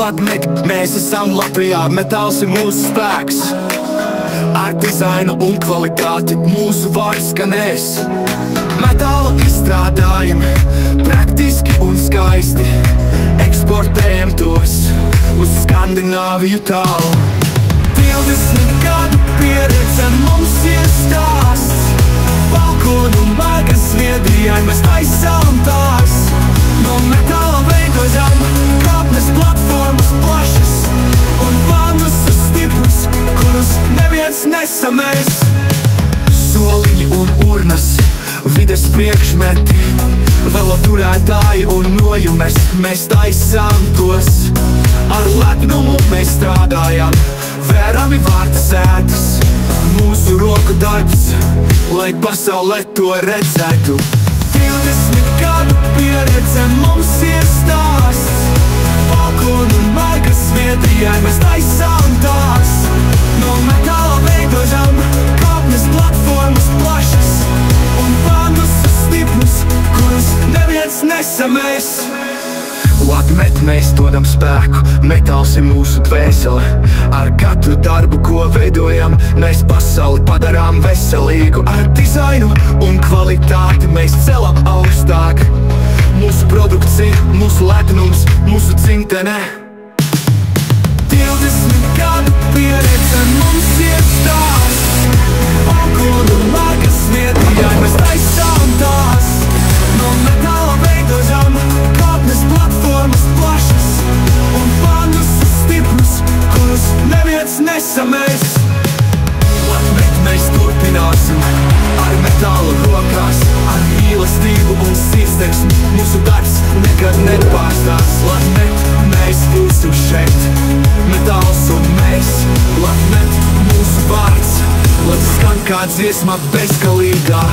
Latmet, mēs esam Latvijā, metāls ir mūsu spēks. Ar dizainu un kvalitāti mūsu vārds skanēs. Metāla izstrādājumi, praktiski un skaisti. Eksportējam tos uz Skandināviju tālu. 20 gadu pieredze mums ir stāsts. Balkonu magas Zviedrijai mēs taisām tās. No metāla veidojam kāpnes platformas plašas un vannas stiprus, kurus neviens nesamēs. Soliņi un urnas, vides priekšmeti, veloturētāji un nojumes, mēs taisām tos. Ar lepnumu mēs strādājam, vērami vārta sētas. Mūsu roku darbs, lai pasaulē to redzētu. 20 gadu pieredze mums ir stāsts. Balkonu magas Zviedrijai mēs taisām tās. No metāla veidojam kāpnes platformas plašas un vannas stiprus, kurus neviens nesamēs. Latmet mēs dodam spēku, metāls ir mūsu dvēsele. Ar katru darbu, ko veidojam, mēs pasauli padarām veselīgu. Ar dizainu un kvalitāti mēs celam augstāk. Mūsu produkcija, mūsu lepnums, mūsu dzimtene. 20 gadu pieredze mums ir stāsts. Balkonu magas Zviedrijai mēs taisām tās. No metāla veidojam kāpnes platformas plašas un vannas stiprus, kurus neviens nesamēs. Latmet mēs turpināsim ar metālu rokās, ar mīlestību un sirdsdeksmi. Mūsu darbs nekad nepārstās. Latmet mēs būsim šeit, metāls un mēs. Latmet mūsu vārds, lai skan kā dziesma bezgalīgā.